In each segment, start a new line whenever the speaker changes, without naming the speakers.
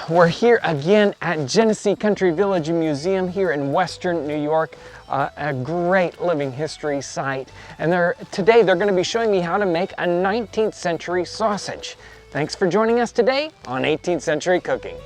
We're here again at Genesee Country Village Museum here in Western New York, a great living history site. And today they're going to be showing me how to make a 19th century sausage. Thanks for joining us today on 18th Century Cooking.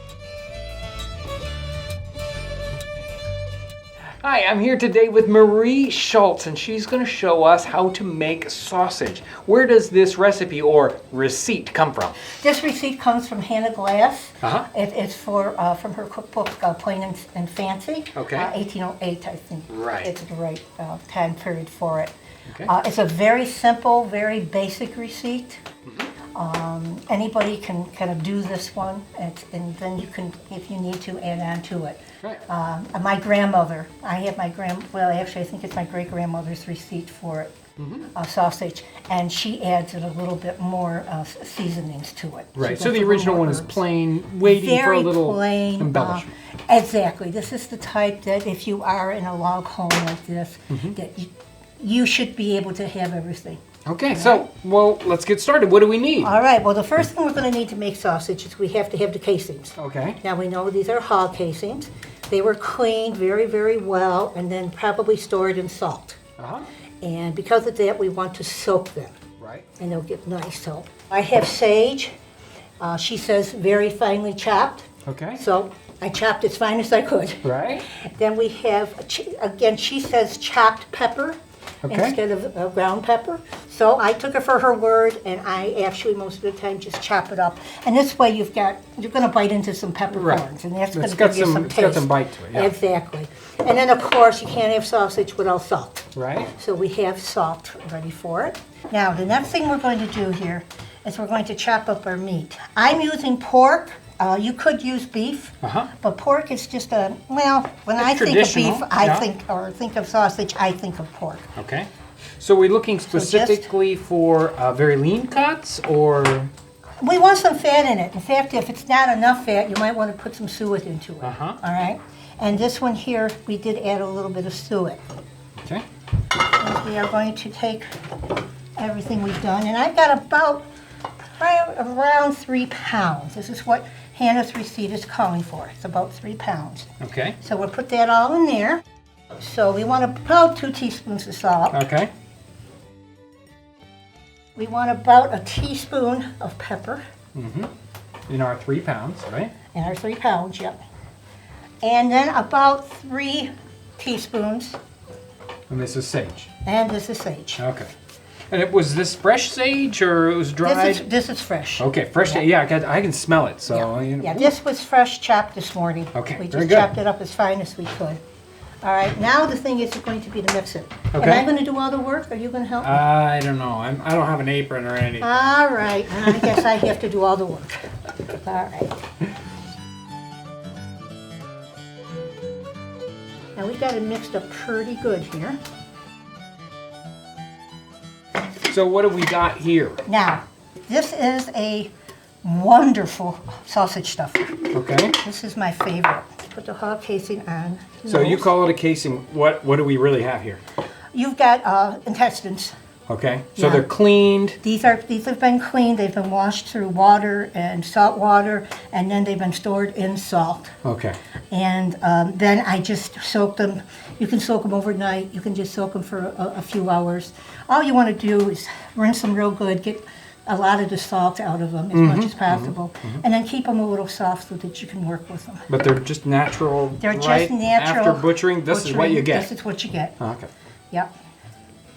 Hi, I'm here today with Marie Schultz, and she's going to show us how to make sausage. Where does this recipe or receipt come from?
This receipt comes from Hannah Glasse. It's from her cookbook, Plain and Fancy. Okay. 1808, I think. Right. It's the right time period for it. Okay. It's a very simple, very basic receipt. Anybody can kind of do this one, and then you can, if you need to, add on to it. Right. My grandmother, well, actually I think it's my great-grandmother's receipt for it, sausage, and she adds a little bit more seasonings to it.
Right, so the original one is plain, waiting for a little plain, embellishment.
Exactly. This is the type that if you are in a log home like this, that you should be able to have everything.
Okay, so, well, let's get started. What do we need?
All right, well, the first thing we're going to need to make sausage is we have to have the casings. Okay. Now, we know these are hog casings. They were cleaned very, very well and then probably stored in salt. And because of that, we want to soak them. Right. And they'll get nice. So I have sage. She says very finely chopped. Okay. So I chopped as fine as I could. Right. Then we have, again, she says chopped pepper. Okay. Instead of ground pepper. So I took her for her word, and I actually most of the time just chop it up. And this way you're going to bite into some peppercorns, and that's going to give you some taste.
It's got some bite to it, yeah.
Exactly. And then, of course, you can't have sausage without salt. Right. So we have salt ready for it. Now, the next thing we're going to do here is we're going to chop up our meat. I'm using pork. You could use beef, but pork is just when I think of beef, think of sausage, I think of pork. Okay. So we're looking specifically for very lean cuts, or? We want some fat in it. In fact, if it's not enough fat, you might want to put some suet into it. All right. And this one here, we did add a little bit of suet. Okay. And we are going to take everything we've done, and I've got about around 3 pounds. This is what Hannah's receipt is calling for. It's about 3 pounds. Okay. So we'll put that all in there. So we want about 2 teaspoons of salt. Okay. We want about a teaspoon of pepper.
In our 3 pounds, right?
In our 3 pounds, yep. And then about 3 teaspoons.
And this is sage.
And this is sage.
Okay. And was this fresh sage, or it was dried?
This is fresh.
Okay, fresh. Yeah, I can smell it. So
yeah, this was fresh chopped this morning. Okay, we just chopped it up as fine as we could. All right, now the thing is going to be to mix it. Okay. Am I going to do all the work? Are you going to help me?
I don't know. I don't have an apron or anything.
All right, I guess I have to do all the work. All right. Now we've got it mixed up pretty good here.
So what do we got here?
Now, this is a wonderful sausage stuffer. Okay. This is my favorite. Put the hog casing on.
So you call it a casing. What do we really have here?
You've got intestines. Okay.
So they're cleaned.
These have been cleaned. They've been washed through water and salt water, and then they've been stored in salt. Okay. And then I just soak them. You can soak them overnight. You can just soak them for a few hours. All you want to do is rinse them real good, get a lot of the salt out of them as much as possible, and then keep them a little soft so that you can work with them.
But they're just natural. They're just natural. After butchering, this is what you get.
This is what you get. Okay. Yep.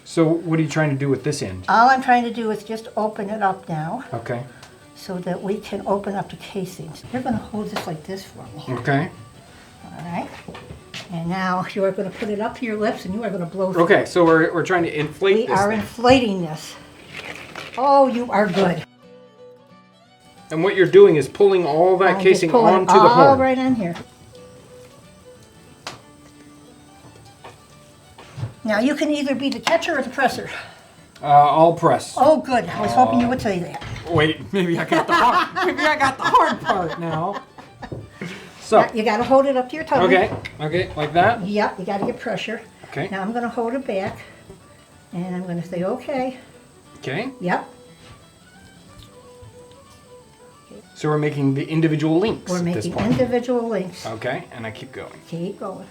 So what are you trying to do with this end?
All I'm trying to do is just open it up now.
Okay.
So that we can open up the casings. You're going to hold this like this for me. Okay. All right. And now you are going to put it up to your lips and you are going to blow through.
Okay, so we're trying to inflate this.
We are inflating this. Oh, you are good.
And what you're doing is pulling all that casing onto the horn.
All right on here. Now you can either be the catcher or the presser.
I'll press.
Oh, good. I was hoping you would say that.
Wait, maybe I got the hard part now. So
now, you got to hold it up to your tummy.
Okay, like that?
Yeah, you got to get pressure.
Okay.
Now I'm going to hold it back, and I'm going to say, okay.
Okay.
Yep.
So we're making the individual links.
We're making individual links.
Okay, and I keep going.
Keep going.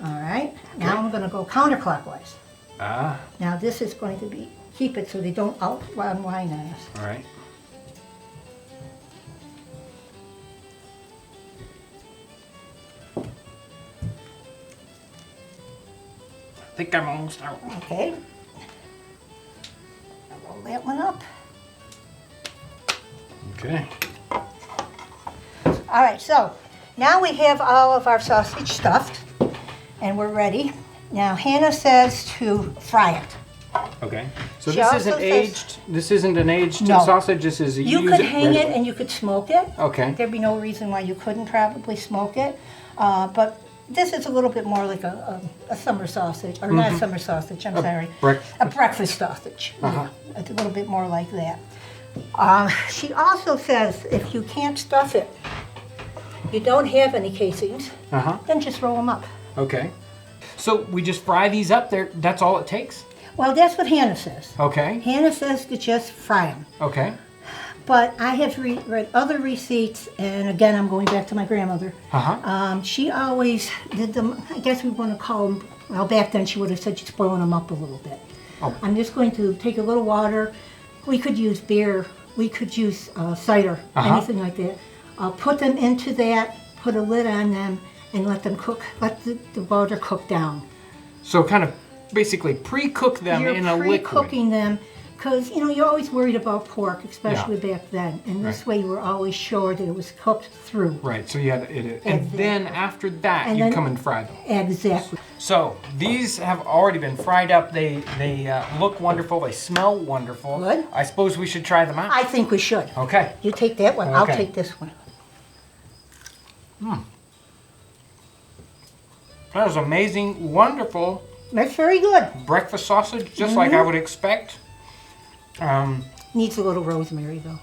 All right, now I'm going to go counterclockwise.
Ah.
Now this is going to be, keep it so they don't outline on us.
All right. I think I'm almost out.
Okay. Roll that one up.
Okay.
All right, so now we have all of our sausage stuffed, and we're ready. Now Hannah says to fry it.
Okay. So
She
this
also
isn't
says-
aged. This isn't an aged
No.
sausage. This is
You
use
could
it
hang
ready.
it and you could smoke it.
Okay.
There'd be no reason why you couldn't probably smoke it. But this is a little bit more like a summer sausage, or not a summer sausage, I'm sorry. A breakfast sausage. Yeah, it's a little bit more like that. She also says if you can't stuff it, you don't have any casings, then just roll them up.
Okay. So we just fry these up there. That's all it takes?
Well, that's what Hannah says.
Okay.
Hannah says to just fry them.
Okay.
But I have read other receipts, and again, I'm going back to my grandmother. She always did them, I guess we want to call them, well, back then she would have said she's boiling them up a little bit.
Oh.
I'm just going to take a little water. We could use beer. We could use cider, anything like that. Put them into that, put a lid on them, and let them cook, let the water cook down.
So kind of basically pre-cook them in a liquid.
You're pre-cooking them, because, you know, you're always worried about pork, especially back then. And this way you were always sure that it was cooked through.
Right, so you had it. And then after that, you come and fry them.
Exactly.
So these have already been fried up. They look wonderful. They smell wonderful.
Good.
I suppose we should try them out.
I think we should.
Okay.
You take that one, I'll take this one.
That was amazing, wonderful
That's very good.
breakfast sausage, just like I would expect.
Needs a little rosemary though.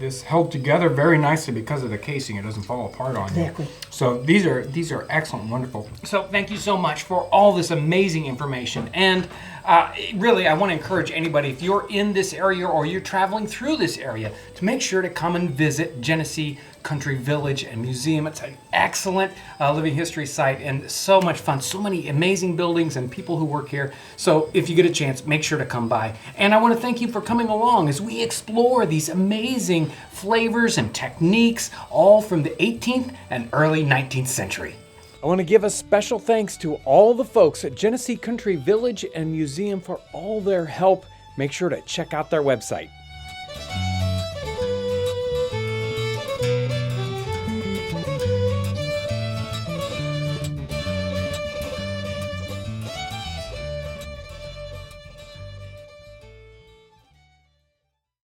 This held together very nicely because of the casing. It doesn't fall apart on you.
Exactly.
So these are excellent, wonderful. So thank you so much for all this amazing information. And really, I want to encourage anybody, if you're in this area or you're traveling through this area, to make sure to come and visit Genesee Country Village and Museum. It's an excellent living history site and so much fun. So many amazing buildings and people who work here. So if you get a chance, make sure to come by. And I want to thank you for coming along as we explore these amazing flavors and techniques, all from the 18th and early 19th century. I want to give a special thanks to all the folks at Genesee Country Village and Museum for all their help. Make sure to check out their website.